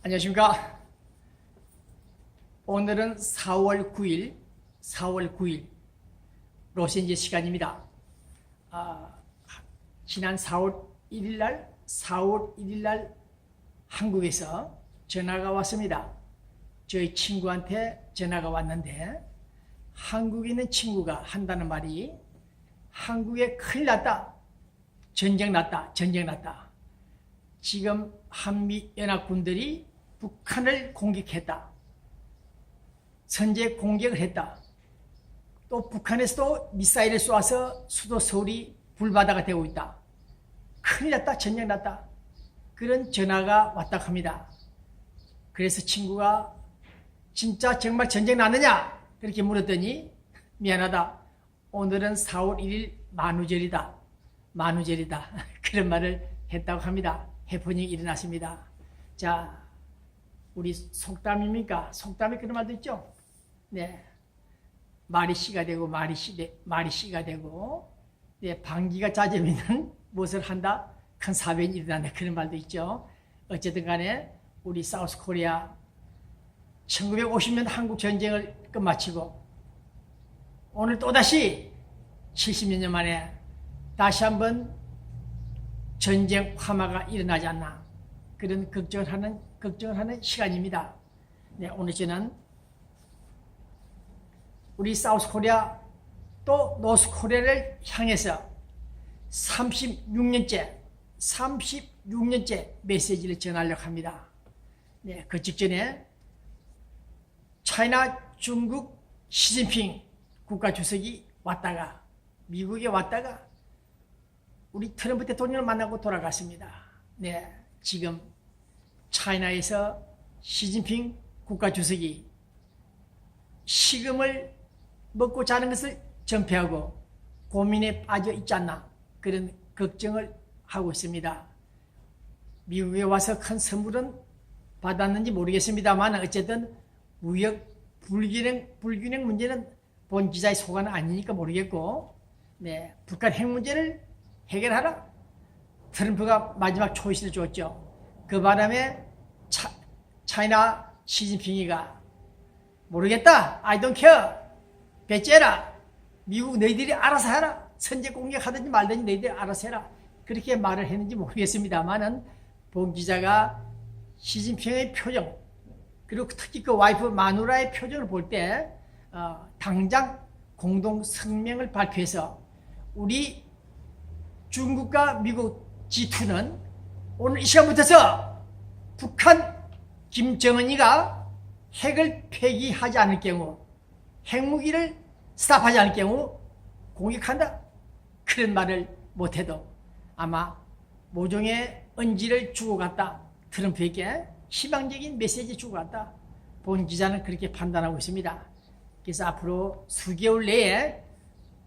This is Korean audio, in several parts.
안녕하십니까. 오늘은 4월 9일 로스앤젤레스 시간입니다. 지난 4월 1일 날 한국에서 전화가 왔습니다. 저희 친구한테 전화가 왔는데 한국에 있는 친구가 한다는 말이 한국에 큰일 났다. 전쟁 났다. 지금 한미연합군들이 북한을 공격했다. 선제 공격을 했다. 또 북한에서도 미사일을 쏘아서 수도 서울이 불바다가 되고 있다. 큰일 났다. 전쟁 났다. 그런 전화가 왔다 합니다. 그래서 친구가 진짜 정말 전쟁 났느냐? 그렇게 물었더니 미안하다. 오늘은 4월 1일 만우절이다. 그런 말을 했다고 합니다. 해프닝이 일어났습니다. 자, 우리 속담입니까? 속담에 그런 말도 있죠? 네. 말이 씨가 되고, 말이 씨가 되고, 네, 방귀가 잦으면 무엇을 한다? 큰 사변이 일어난다. 그런 말도 있죠. 어쨌든 간에, 우리 사우스 코리아 1950년 한국 전쟁을 끝마치고, 오늘 또다시 70여 년 만에 다시 한번 전쟁 화마가 일어나지 않나. 그런 걱정을 하는 시간입니다. 네, 오늘 저는 우리 사우스 코리아 또 노스 코리아를 향해서 36년째 메시지를 전하려고 합니다. 네, 그 직전에 차이나 중국 시진핑 국가주석이 왔다가 미국에 왔다가 우리 트럼프 대통령을 만나고 돌아갔습니다. 네, 지금 차이나에서 시진핑 국가주석이 식음을 먹고 자는 것을 전폐하고 고민에 빠져 있지 않나 그런 걱정을 하고 있습니다. 미국에 와서 큰 선물은 받았는지 모르겠습니다만 어쨌든 무역 불균형 문제는 본 기자의 소관은 아니니까 모르겠고, 네, 북한 핵 문제를 해결하라. 트럼프가 마지막 초이스를 줬죠. 그 바람에 차이나 시진핑이가 모르겠다. I don't care. 배째라. 미국 너희들이 알아서 해라. 선제 공격하든지 말든지 너희들이 알아서 해라. 그렇게 말을 했는지 모르겠습니다만은 본 기자가 시진핑의 표정 그리고 특히 그 와이프 마누라의 표정을 볼 때 당장 공동 성명을 발표해서 우리 중국과 미국 G2는 오늘 이 시간부터서 북한 김정은이가 핵을 폐기하지 않을 경우 핵무기를 스탑하지 않을 경우 공격한다. 그런 말을 못해도 아마 모종의 언지를 주고 갔다. 트럼프에게 희망적인 메시지 주고 갔다. 본 기자는 그렇게 판단하고 있습니다. 그래서 앞으로 수개월 내에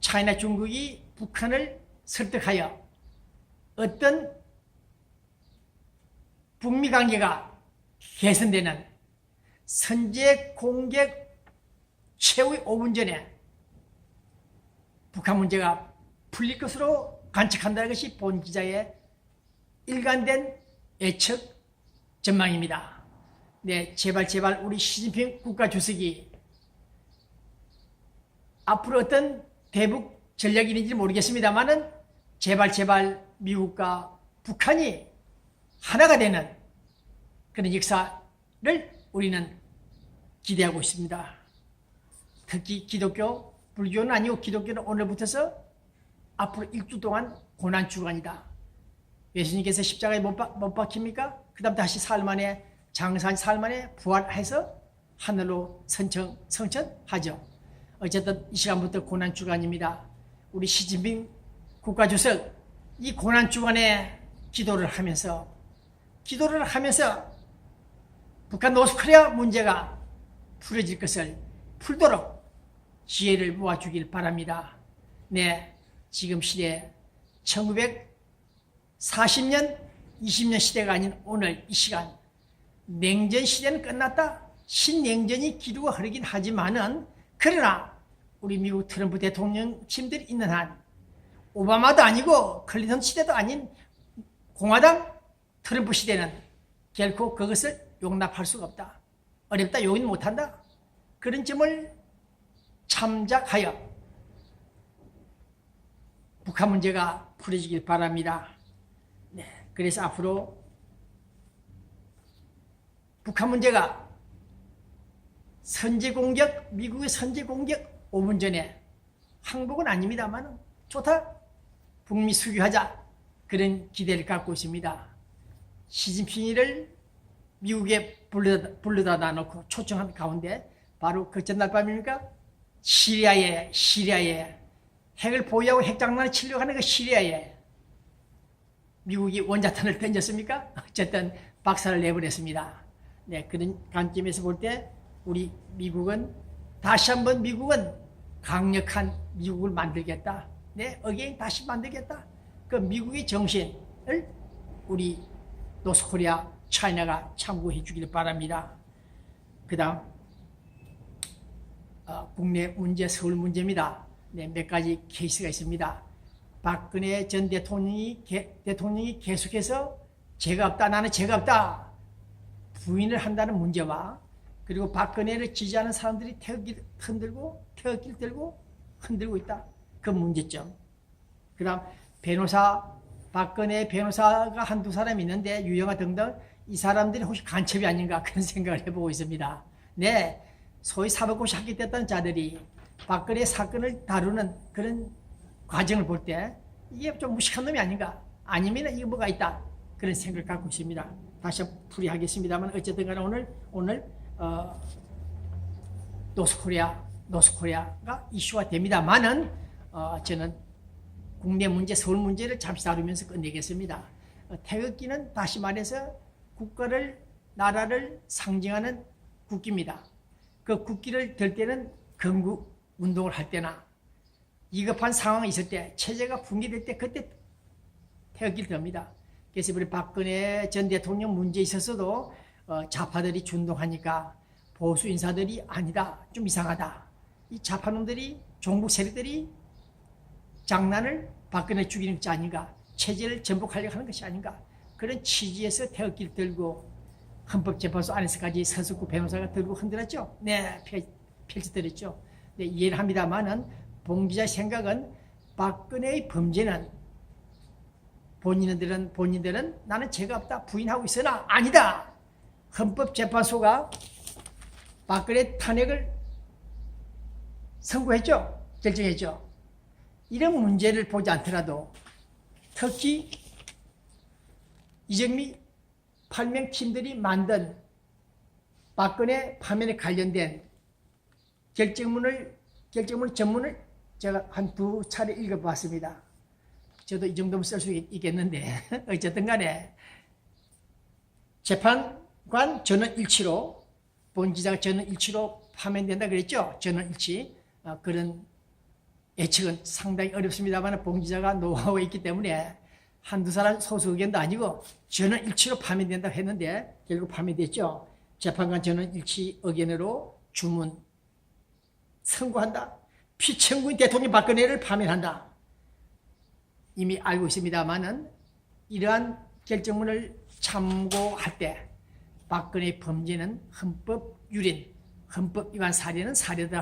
차이나 중국이 북한을 설득하여 어떤 북미 관계가 개선되는 선제 공격 최후의 5분 전에 북한 문제가 풀릴 것으로 관측한다는 것이 본 기자의 일관된 예측 전망입니다. 네, 제발 우리 시진핑 국가주석이 앞으로 어떤 대북 전략이 있는지 모르겠습니다만은 제발 미국과 북한이 하나가 되는 그런 역사를 우리는 기대하고 있습니다. 특히 기독교, 불교는 아니고 기독교는 오늘부터서 앞으로 일주 동안 고난주간이다. 예수님께서 십자가에 못 박힙니까? 그 다음 다시 사흘 만에 장사한 사흘 만에 부활해서 하늘로 성천하죠. 어쨌든 이 시간부터 고난주간입니다. 우리 시진핑 국가주석 이 고난주간에 기도를 하면서 북한 노스코리아 문제가 풀어질 것을 풀도록 지혜를 모아주길 바랍니다. 네, 지금 시대 1940년 20년 시대가 아닌 오늘 이 시간 냉전 시대는 끝났다. 신냉전이 기류가 흐르긴 하지만은 그러나 우리 미국 트럼프 대통령 팀들이 있는 한 오바마도 아니고 클린턴 시대도 아닌 공화당 트럼프 시대는 결코 그것을 용납할 수가 없다. 어렵다, 용인 못한다. 그런 점을 참작하여 북한 문제가 풀어지길 바랍니다. 네, 그래서 앞으로 북한 문제가 선제공격, 미국의 선제공격 5분 전에 항복은 아닙니다만 좋다. 북미 수교하자. 그런 기대를 갖고 있습니다. 시진핑이를 미국에 불러다 놓고 초청한 가운데 바로 그 전날 밤입니까? 시리아에 핵을 보유하고 핵장난을 치려고 하는 그 시리아에 미국이 원자탄을 던졌습니까? 어쨌든 박살을 내버렸습니다. 네, 그런 관점에서 볼 때 우리 미국은 다시 한번 미국은 강력한 미국을 만들겠다. 네, 어게인 다시 만들겠다. 그 미국의 정신을 우리 노스코리아, 차이나가 참고해 주기를 바랍니다. 그 다음 국내 문제, 서울 문제입니다. 네, 몇 가지 케이스가 있습니다. 박근혜 전 대통령이 계속해서 죄가 없다, 나는 죄가 없다 부인을 한다는 문제와 그리고 박근혜를 지지하는 사람들이 태극기를 들고 흔들고 있다. 그 문제점. 그 다음 박근혜 변호사가 한두 사람 있는데 유영아 등등 이 사람들이 혹시 간첩이 아닌가 그런 생각을 해보고 있습니다. 네, 소위 사법고시 합격됐다는 자들이 박근혜 사건을 다루는 그런 과정을 볼 때 이게 좀 무식한 놈이 아닌가, 아니면 이게 뭐가 있다 그런 생각을 갖고 있습니다. 다시 한번 풀이하겠습니다만 어쨌든 간에 오늘 노스코리아가 이슈가 됩니다만은 저는 국내 문제, 서울 문제를 잠시 다루면서 끝내겠습니다. 태극기는 다시 말해서 국가를, 나라를 상징하는 국기입니다. 그 국기를 들 때는 건국 운동을 할 때나 위급한 상황이 있을 때, 체제가 붕괴될 때 그때 태극기를 듭니다. 그래서 우리 박근혜 전 대통령 문제에 있어서도 좌파들이 준동하니까 보수 인사들이 아니다, 좀 이상하다. 이 좌파놈들이, 종북 세력들이 장난을 박근혜 죽이는 것이 아닌가, 체제를 전복하려고 하는 것이 아닌가, 그런 취지에서 태극기를 들고 헌법재판소 안에서까지 서석구 변호사가 들고 흔들었죠. 네, 펼쳐드렸죠. 네, 이해를 합니다만은 봉 기자의 생각은 박근혜의 범죄는 본인들은 나는 죄가 없다 부인하고 있으나 아니다. 헌법재판소가 박근혜 탄핵을 선고했죠. 결정했죠. 이런 문제를 보지 않더라도 특히 이정미 팔명팀들이 만든 박근혜 파면에 관련된 결정문 전문을 제가 한두 차례 읽어봤습니다. 저도 이 정도면 쓸 수 있겠는데 어쨌든 간에 재판관 전원일치로 본 기자가 전원일치로 파면된다 그랬죠. 전원일치. 그런 예측은 상당히 어렵습니다만 본 기자가 노하우가 있기 때문에 한두 사람 소수 의견도 아니고 전원일치로 파면된다고 했는데 결국 파면됐죠. 재판관 전원일치 의견으로 주문 선고한다. 피청구인 대통령 박근혜를 파면한다. 이미 알고 있습니다만은 이러한 결정문을 참고할 때 박근혜의 범죄는 헌법 유린, 헌법 위반 사례는 사례라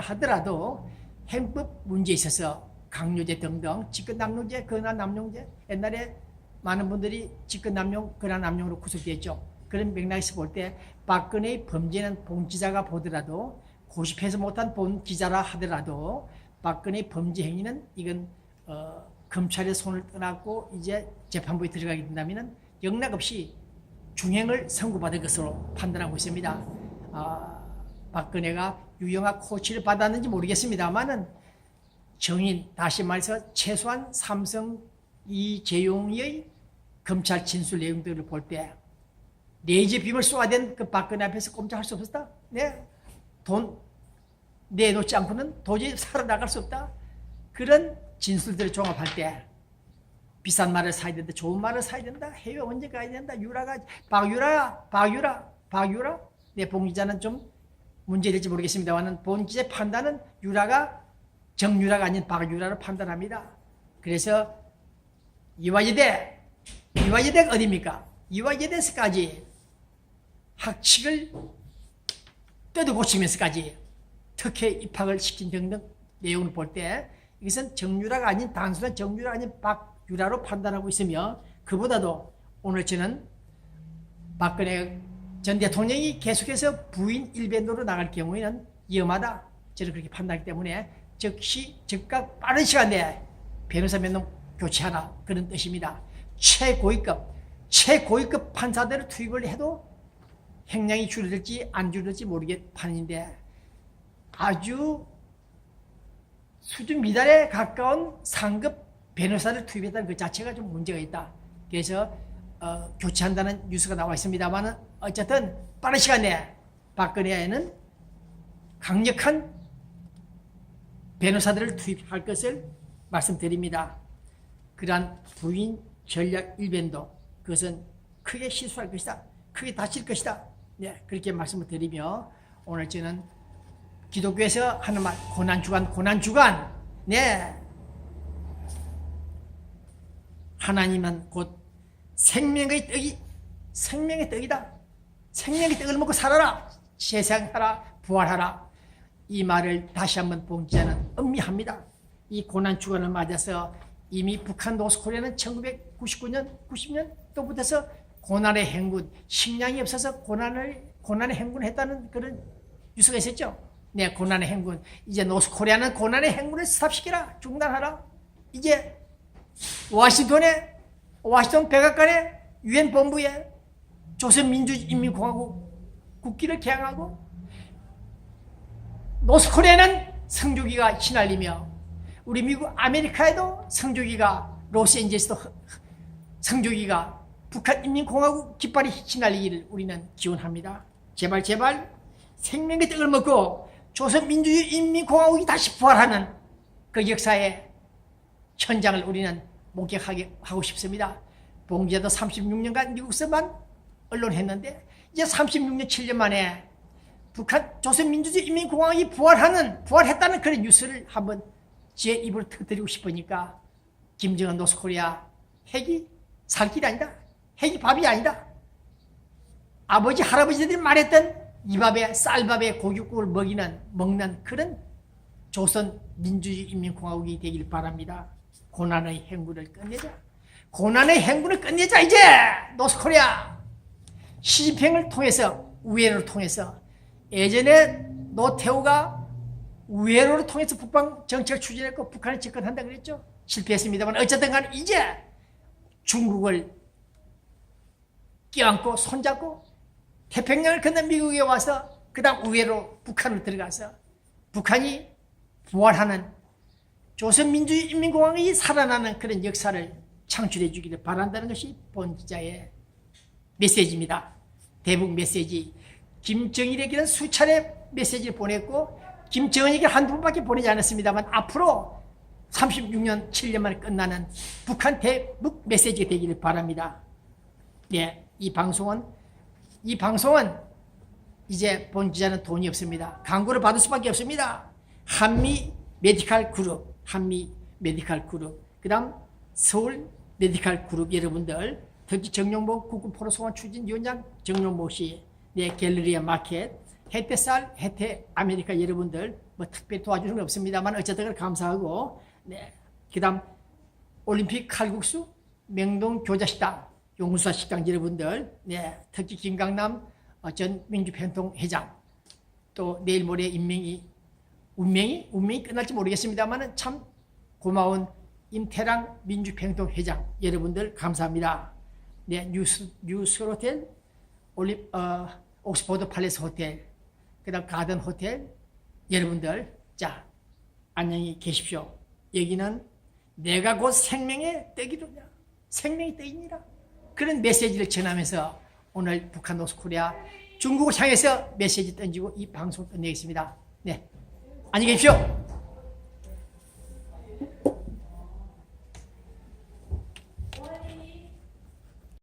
하더라도 행법 문제에 있어서 강요죄 등등 직권남용죄, 권한남용죄, 옛날에 많은 분들이 직권남용, 권한남용으로 구속됐죠. 그런 맥락에서 볼 때 박근혜의 범죄는 본 기자가 보더라도 고집해서 못한 본 기자라 하더라도 박근혜의 범죄 행위는 이건 검찰의 손을 떠났고 이제 재판부에 들어가게 된다면 영락없이 중형을 선고받을 것으로 판단하고 있습니다. 박근혜가 유영아 코치를 받았는지 모르겠습니다만은 정인, 다시 말해서 최소한 삼성 이재용의 검찰 진술 내용들을 볼 때 내재 빔을 쏘아댄 그 박근혜 앞에서 꼼짝할 수 없었다. 네, 돈 내놓지 않고는 도저히 살아나갈 수 없다. 그런 진술들을 종합할 때 비싼 말을 사야 된다, 좋은 말을 사야 된다, 해외 언제 가야 된다, 박유라. 네, 봉 기자는 좀 문제될지 모르겠습니다만 본 기자의 판단은 유라가 정유라가 아닌 박유라로 판단합니다. 그래서 이화여대가 어디입니까? 이와 예대에서까지 학칙을 뜯어고치면서까지 특혜 입학을 시킨 등등 내용을 볼 때 이것은 정유라가 아닌 단순한 정유라가 아닌 박유라로 판단하고 있으며 그보다도 오늘 저는 박근혜 전 대통령이 계속해서 부인 일변도로 나갈 경우에는 위험하다. 저는 그렇게 판단하기 때문에 즉시 즉각 빠른 시간 내에 변호사 몇 명 교체하라 그런 뜻입니다. 최고위급 판사들을 투입을 해도 형량이 줄어들지 안 줄어들지 모르겠 판인데 아주 수준 미달에 가까운 상급 변호사를 투입했다는 그 자체가 좀 문제가 있다. 그래서 교체한다는 뉴스가 나와 있습니다만 어쨌든 빠른 시간 내에 박근혜는 강력한 변호사들을 투입할 것을 말씀드립니다. 그러한 부인 전략 일변도 그것은 크게 실수할 것이다. 크게 다칠 것이다. 네, 그렇게 말씀을 드리며 오늘 저는 기독교에서 하는 말 고난주간 네, 하나님은 곧 생명의 떡이다. 생명의 떡을 먹고 살아라. 세상하라 부활하라. 이 말을 다시 한번 봉지자는 음미합니다. 이 고난주간을 맞아서 이미 북한 노스코리아는 1999년 90년도부터 고난의 행군, 식량이 없어서 고난의 행군을 했다는 그런 뉴스가 있었죠. 네, 고난의 행군. 이제 노스코리아는 고난의 행군을 스탑시키라. 중단하라. 이제 워싱턴 백악관에 유엔 본부에 조선민주인민공화국 국기를 개항하고 노스코리아는 성조기가 휘날리며 우리 미국 아메리카에도 성조기가 로스앤젤레스도 성조기가 북한인민공화국 깃발이 휘날리기를 우리는 기원합니다. 제발 생명의 떡을 먹고 조선민주인민공화국이 다시 부활하는 그 역사의 현장을 우리는 목격하고 싶습니다. 봉지자도 36년간 미국에서만 언론했는데 이제 36년 7년 만에 북한 조선민주주의인민공화국이 부활했다는 그런 뉴스를 한번 제 입으로 터뜨리고 싶으니까 김정은 노스코리아 핵이 살 길이 아니다. 핵이 밥이 아니다. 아버지 할아버지들이 말했던 이 밥에 쌀밥에 고깃국을 먹는 그런 조선민주주의인민공화국이 되길 바랍니다. 고난의 행군을 끝내자. 이제 노스코리아 시진핑을 통해서 우회로를 통해서 예전에 노태우가 우회로를 통해서 북방 정책을 추진했고 북한에 접근한다 그랬죠. 실패했습니다만 어쨌든 간에 이제 중국을 껴안고 손잡고 태평양을 건너 미국에 와서 그 다음 우회로 북한으로 들어가서 북한이 부활하는 조선민주인민공화국이 살아나는 그런 역사를 창출해 주기를 바란다는 것이 본기자의 메시지입니다. 대북 메시지. 김정일에게는 수차례 메시지를 보냈고 김정은에게 한두 번밖에 보내지 않았습니다만 앞으로 36년 7년 만에 끝나는 북한 대북 메시지가 되기를 바랍니다. 네, 이 방송은 이제 본기자는 돈이 없습니다. 광고를 받을 수밖에 없습니다. 한미 메디칼 그룹, 그 다음 서울 메디칼 그룹 여러분들, 특히 정용복 국군포로소원 추진위원장 정용복 씨, 네, 갤러리아 마켓, 혜태쌀, 혜태 아메리카 여러분들, 뭐 특별히 도와주는 건 없습니다만 어쨌든 감사하고, 네, 그 다음 올림픽 칼국수, 명동 교자식당, 용수사 식당 여러분들, 네, 특히 김강남 전 민주평통 회장, 또 내일 모레 운명이 끝날지 모르겠습니다만 참 고마운 임태랑 민주평통 회장 여러분들 감사합니다. 네, 뉴스 호텔, 옥스포드 팔레스 호텔, 그 다음 가든 호텔 여러분들, 자, 안녕히 계십시오. 여기는 내가 곧 생명의 떡이로냐, 생명의 떡이니라, 그런 메시지를 전하면서 오늘 북한 노스코리아 중국을 향해서 메시지 던지고 이 방송을 끝내겠습니다. 네, 안녕히 계십시오.